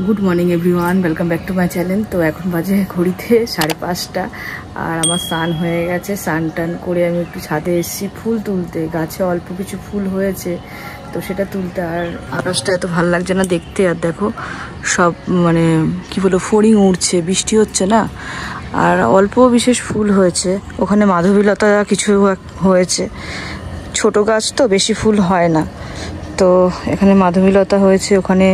Good morning everyone, welcome back to my channel. তো এখন বাজে ঘড়িতে 5:30 আর আমার স্নান হয়ে গেছে। স্নান টান করে আমি একটু ছাদে এসেছি ফুল তুলতে। গাছে অল্প কিছু ফুল হয়েছে তো সেটা তুলতে। আর আকাশটা এত ভালো লাগছে না দেখতে। আর দেখো সব মানে কি বলবো, ফড়িং উড়ছে, বৃষ্টি হচ্ছে না। আর অল্প বিশেষ ফুল হয়েছে। ওখানে মাধবীলতা কিছু হয়েছে, ছোট গাছ তো বেশি ফুল হয় না। তো এখানে মাধবীলতা হয়েছে, ওখানে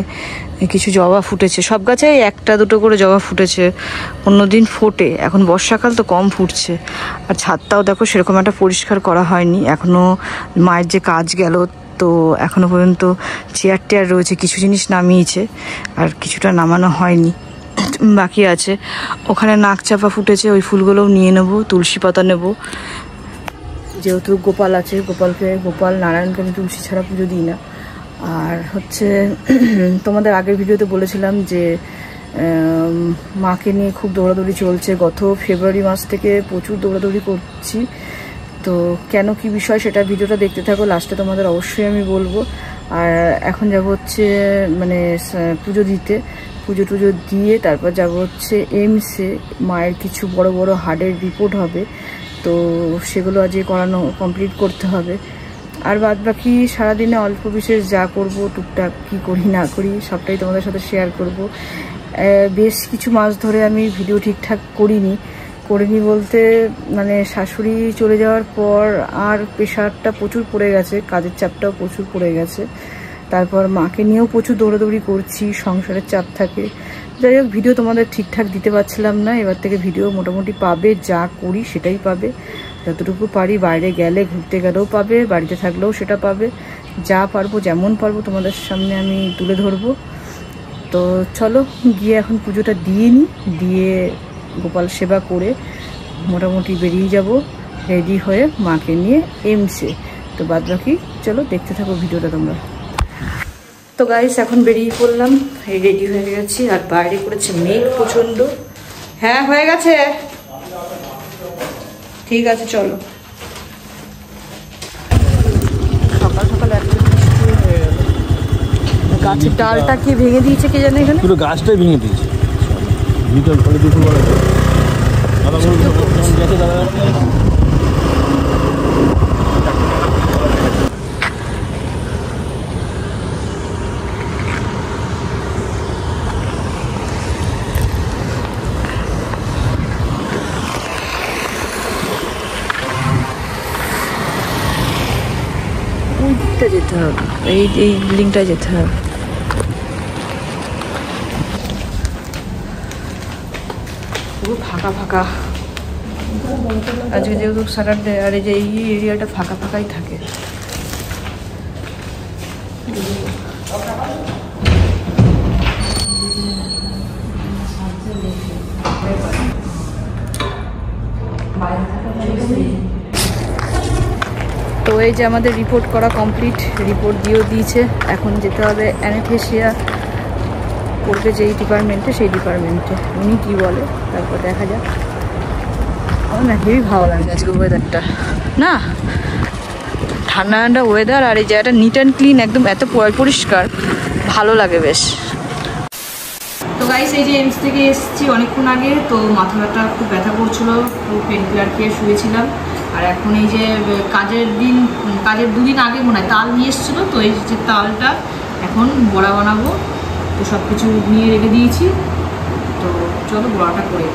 কিছু জবা ফুটেছে। সব গাছে একটা দুটো করে জবা ফুটেছে, অন্যদিন ফোটে। এখন বর্ষাকাল তো কম ফুটছে। আর ছাদটাও দেখো সেরকম একটা পরিষ্কার করা হয়নি এখনও। মায়ের যে কাজ গেল তো এখনও পর্যন্ত চেয়ার টেয়ার রয়েছে, কিছু জিনিস নামিয়েছে আর কিছুটা নামানো হয়নি, বাকি আছে। ওখানে নাকচাপা ফুটেছে, ওই ফুলগুলোও নিয়ে নেবো। তুলসী পাতা নেব, যেহেতু গোপাল আছে। গোপাল নারায়ণকে আমি তুলসী ছাড়া পুজো দিই না। আর হচ্ছে তোমাদের আগের ভিডিওতে বলেছিলাম যে মাকে নিয়ে খুব দৌড়াদৌড়ি চলছে। গত ফেব্রুয়ারি মাস থেকে প্রচুর দৌড়াদৌড়ি করছি। তো কেন কি বিষয় সেটা ভিডিওটা দেখতে থাকো, লাস্টে তোমাদের অবশ্যই আমি বলবো। আর এখন যাব হচ্ছে মানে পুজো দিতে। পুজো টুজো দিয়ে তারপর যাব হচ্ছে এইমসে। মায়ের কিছু বড় বড় হার্টের রিপোর্ট হবে, তো সেগুলো আজকে করানো কমপ্লিট করতে হবে। আর বাদ বাকি সারাদিনে অল্প বিশেষ যা করব, টুকটাক কি করি না করি সবটাই তোমাদের সাথে শেয়ার করব। বেশ কিছু মাস ধরে আমি ভিডিও ঠিকঠাক করিনি বলতে মানে শাশুড়ি চলে যাওয়ার পর আর প্রেশারটা প্রচুর পড়ে গেছে, কাজের চাপটাও প্রচুর পড়ে গেছে। তারপর মাকে নিয়েও প্রচুর দৌড়াদৌড়ি করছি, সংসারের চাপ থাকে। যাই হোক, ভিডিও তোমাদের ঠিকঠাক দিতে পারছিলাম না। এবার থেকে ভিডিও মোটামুটি পাবে, যা করি সেটাই পাবে। যতটুকু পারি, বাইরে গেলে ঘুরতে গেলেও পাবে, বাড়িতে থাকলেও সেটা পাবে। যা পারবো যেমন পারবো তোমাদের সামনে আমি তুলে ধরবো। তো চলো গিয়ে এখন পুজোটা দিয়ে নিই, দিয়ে গোপাল সেবা করে মোটামুটি বেরিয়ে যাব রেডি হয়ে মাকে নিয়ে এইমসে। তো বাদ বাকি চলো দেখতে থাকো ভিডিওটা তোমরা। তো গাইস এখন বেরিয়ে পড়লাম, এই রেডি হয়ে গেছি। আর বাইরে করেছে মেঘ প্রচণ্ড। হ্যাঁ হয়ে গেছে, ঠিক আছে চলো। সকাল সকাল এত বৃষ্টি হয়ে গেল, গাছের ডালটা কি ভেঙে দিয়েছে কে জানে, এখানে পুরো গাছটাই ভেঙে দিয়েছে। বিকেল ফলে দুপুরবেলা ওই দিকটা যেতে হবে, এই বিল্ডিংটায় যেতে হবে। পুরো ফাঁকা ফাঁকা আজকে, যেহেতু স্যাটারডে। আর এই যে এই এরিয়াটা ফাঁকা ফাঁকাই থাকে। তো এই যে আমাদের রিপোর্ট করা কমপ্লিট, রিপোর্ট দিয়েও দিয়েছে। এখন যেতে হবে অ্যানেস্থেসিয়া করবে যেই ডিপার্টমেন্টে, সেই ডিপার্টমেন্টে উনি কী বলে তারপর দেখা যাক। আমার না হেভি ভালো লাগছে আজকে ওয়েদারটা, না ঠান্ডা ঠান্ডা ওয়েদার। আর এই জায়গাটা নিট অ্যান্ড ক্লিন, একদম এত পরিষ্কার, ভালো লাগে বেশ। তো গাইস এই যে এইমস থেকে এসেছি অনেকক্ষণ আগে। তো মাথাটা খুব ব্যথা করছিল, তো পেন কিলার খেয়ে শুয়েছিলাম। আর এখন এই যে কাজের 2 দিন আগে মনে হয় তাল নিয়ে এসেছিলো, তো এই যে তালটা এখন বড়া বানাবো। তো সব কিছু নিয়ে রেখে দিয়েছি, তো চলো বড়াটা করে।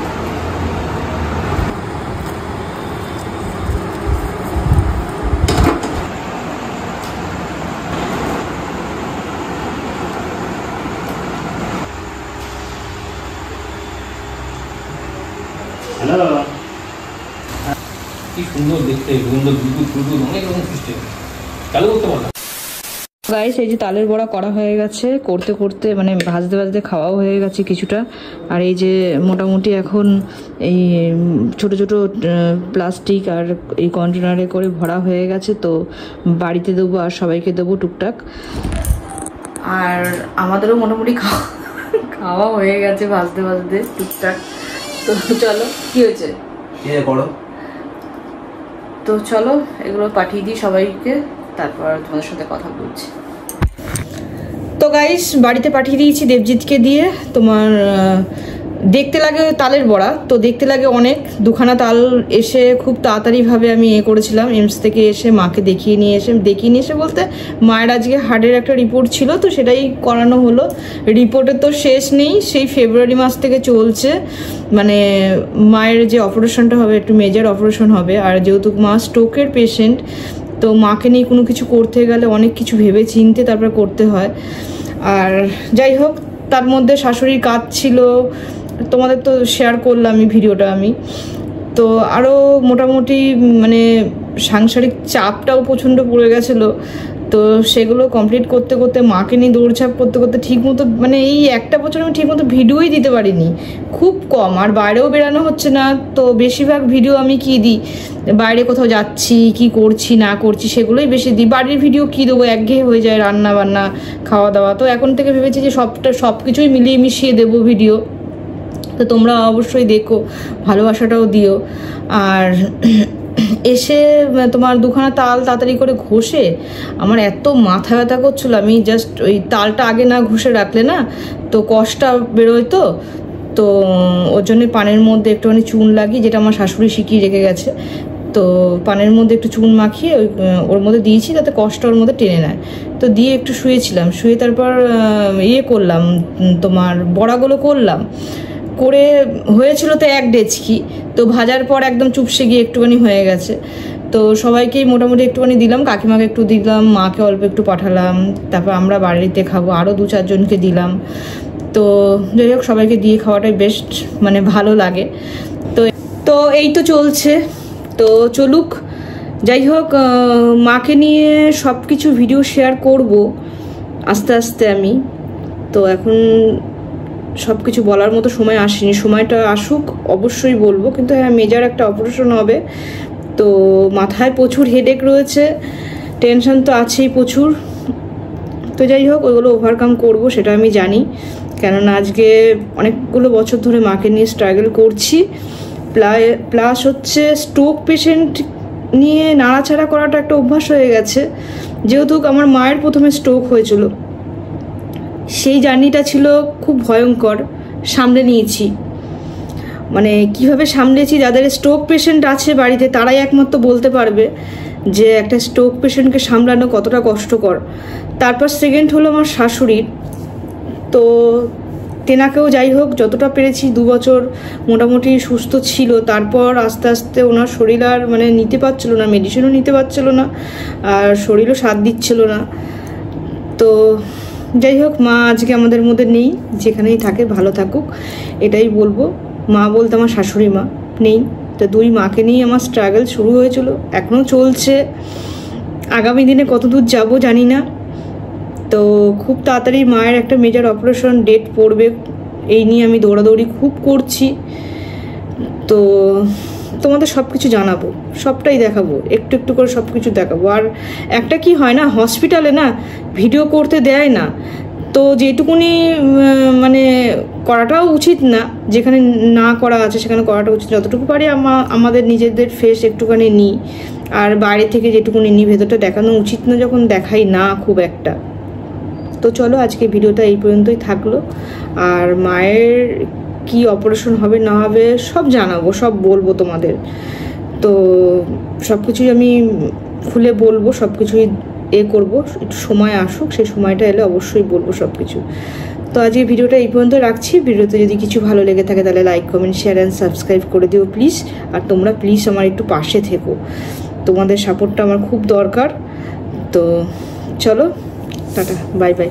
কি সুন্দর দেখতে, সুন্দর দুধ অনেক রকম সৃষ্টি চালু করতে পারলাম। গাইস এই যে তালের বড়া করা হয়ে গেছে, করতে করতে মানে ভাজতে ভাজতে খাওয়াও হয়ে গেছে কিছুটা। আর এই যে মোটামুটি এখন এই ছোট ছোট প্লাস্টিক আর এই কন্টেনারে করে ভরা হয়ে গেছে। তো বাড়িতে দেবো আর সবাইকে দেবো টুকটাক। আর আমাদেরও মোটামুটি খাওয়া হয়ে গেছে ভাজতে ভাজতে টুকটাক। তো চলো, কি হয়েছে করো, তো চলো এগুলো পাঠিয়ে দিই সবাইকে, তারপর তোমাদের সাথে কথা বলছি। তো গাইস, বাড়িতে পাঠিয়ে দিয়েছি দেবজিৎকে দিয়ে। তোমার দেখতে লাগে তালের বড়া, তো দেখতে লাগে অনেক, দুখানা তাল এসে খুব তাড়াতাড়িভাবে আমি করেছিলাম। এমস থেকে এসে মাকে দেখিয়ে নিয়ে এসে বলতে মায়ের আজকে হার্টের একটা রিপোর্ট ছিল, তো সেটাই করানো হলো। রিপোর্টের তো শেষ নেই, সেই ফেব্রুয়ারি মাস থেকে চলছে। মানে মায়ের যে অপারেশনটা হবে, একটু মেজর অপারেশন হবে। আর যেহেতু মা স্ট্রোকের পেশেন্ট, তো মাকে নিয়ে কোনো কিছু করতে গেলে অনেক কিছু ভেবে চিনতে তারপরে করতে হয়। আর যাই হোক, তার মধ্যে শাশুড়ির কাজ ছিল, তোমাদের তো শেয়ার করলাম এই ভিডিওটা আমি। তো আরও মোটামুটি মানে সাংসারিক চাপটাও প্রচণ্ড পড়ে গেছিলো, তো সেগুলো কমপ্লিট করতে করতে মাকে নিয়ে দৌড়ঝাঁপ করতে করতে ঠিকমতো মানে এই একটা বছর আমি ঠিকমতো ভিডিওই দিতে পারিনি, খুব কম। আর বাইরেও বেরানো হচ্ছে না, তো বেশিরভাগ ভিডিও আমি কি দিই, বাইরে কোথাও যাচ্ছি কি করছি না করছি সেগুলোই বেশি দিই। বাড়ির ভিডিও কি দেবো, একঘেয়ে হয়ে যায়, রান্না বান্না খাওয়া দাওয়া। তো এখন থেকে ভেবেছি যে সব কিছুই মিলিয়ে মিশিয়ে দেবো ভিডিও। তো তোমরা অবশ্যই দেখো, ভালোবাসাটাও দিও। আর এসে তোমার দুখানা তাল তাড়াতাড়ি করে ঘষে আমার এত মাথা ব্যথা করছিল, আমি জাস্ট ওই তালটা আগে না ঘষে রাখলে না তো কষটা বেরোয়, তো ওর জন্য পানের মধ্যে একটুখানি চুন লাগিয়ে, যেটা আমার শাশুড়ি শিখিয়ে রেখে গেছে, তো পানের মধ্যে একটু চুন মাখিয়ে ওর মধ্যে দিয়েছি যাতে কষ্ট ওর মধ্যে টেনে নেয়। তো দিয়ে একটু শুয়েছিলাম, শুয়ে তারপর করলাম, তোমার বড়াগুলো করলাম, করে হয়েছিল তো 1 ডেচকি। তো ভাজার পর একদম চুপসে গিয়ে একটুখানি হয়ে গেছে। তো সবাইকেই মোটামুটি একটুখানি দিলাম, কাকিমাকে একটু দিলাম, মাকে অল্প একটু পাঠালাম, তারপর আমরা বাড়িতে খাবো, আরও 2-4 জনকে দিলাম। তো যাই হোক, সবাইকে দিয়ে খাওয়াটাই বেস্ট, মানে ভালো লাগে। তো এই তো চলছে, তো চলুক। যাই হোক, মাকে নিয়ে সব কিছু ভিডিও শেয়ার করব আস্তে আস্তে আমি। তো এখন সব কিছু বলার মতো সময় আসেনি, সময়টা আসুক অবশ্যই বলবো। কিন্তু হ্যাঁ, মেজর একটা অপারেশন হবে, তো মাথায় প্রচুর হেডেক রয়েছে, টেনশন তো আছেই প্রচুর। তো যাই হোক, ওইগুলো ওভারকাম করব সেটা আমি জানি, কেননা আজকে অনেকগুলো বছর ধরে মাকে নিয়ে স্ট্রাগল করছি। প্লাস হচ্ছে স্ট্রোক পেশেন্ট নিয়ে নাড়াচাড়া করাটা একটা অভ্যাস হয়ে গেছে। যেহেতু আমার মায়ের প্রথমে স্ট্রোক হয়েছিল, সেই জার্নিটা ছিল খুব ভয়ঙ্কর, সামলে নিয়েছি। মানে কিভাবে সামলেছি, যাদের স্ট্রোক পেশেন্ট আছে বাড়িতে তারাই একমাত্র বলতে পারবে যে একটা স্ট্রোক পেশেন্টকে সামলানো কতটা কষ্টকর। তারপর সেকেন্ড হলো আমার শাশুড়ির, তো তেনাকেও যাই হোক যতটা পেরেছি 2 বছর মোটামুটি সুস্থ ছিল। তারপর আস্তে আস্তে ওনার শরীর আর মানে নিতে পারছিল না, মেডিসিনও নিতে পারছিল না, আর শরীরও সাথ দিচ্ছিল না। তো যাই হোক, মা আজকে আমাদের মধ্যে নেই, যেখানেই থাকে ভালো থাকুক এটাই বলবো। মা বলতে আমার শাশুড়ি মা নেই, তো 2 মাকে নিয়ে আমার স্ট্রাগল শুরু হয়েছিল, এখনও চলছে। আগামী দিনে কত দূর যাবো জানি না। তো খুব তাড়াতাড়ি মায়ের একটা মেজর অপারেশন ডেট পড়বে, এই নিয়ে আমি দৌড়াদৌড়ি খুব করছি। তো তোমাদের সব কিছু জানাবো, সবটাই দেখাবো, একটু একটু করে সব কিছু দেখাবো। আর একটা কি হয় না, হসপিটালে না ভিডিও করতে দেয় না, তো যেটুকুনি মানে করাটাও উচিত না, যেখানে না করা আছে সেখানে করাটা উচিত। যতটুকু পারি আমাদের নিজেদের ফেস একটুখানি নিই, আর বাইরে থেকে যেটুকুনি নিই, ভেতরটা দেখানো উচিত না, যখন দেখাই না খুব একটা। তো চলো, আজকে ভিডিওটা এই পর্যন্তই থাকলো। আর মায়ের কি অপারেশন হবে না হবে সব জানাবো, সব বলবো তোমাদের। তো সব কিছুই আমি খুলে বলবো, সব কিছুই করবো, একটু সময় আসুক, সেই সময়টা এলে অবশ্যই বলবো সব কিছু। তো আজকে ভিডিওটা এই পর্যন্ত রাখছি। ভিডিওতে যদি কিছু ভালো লেগে থাকে তাহলে like, comment, share and subscribe করে দিও প্লিজ। আর তোমরা প্লিজ আমার একটু পাশে থেকো, তোমাদের সাপোর্টটা আমার খুব দরকার। তো চলো, টাটা, বাই বাই।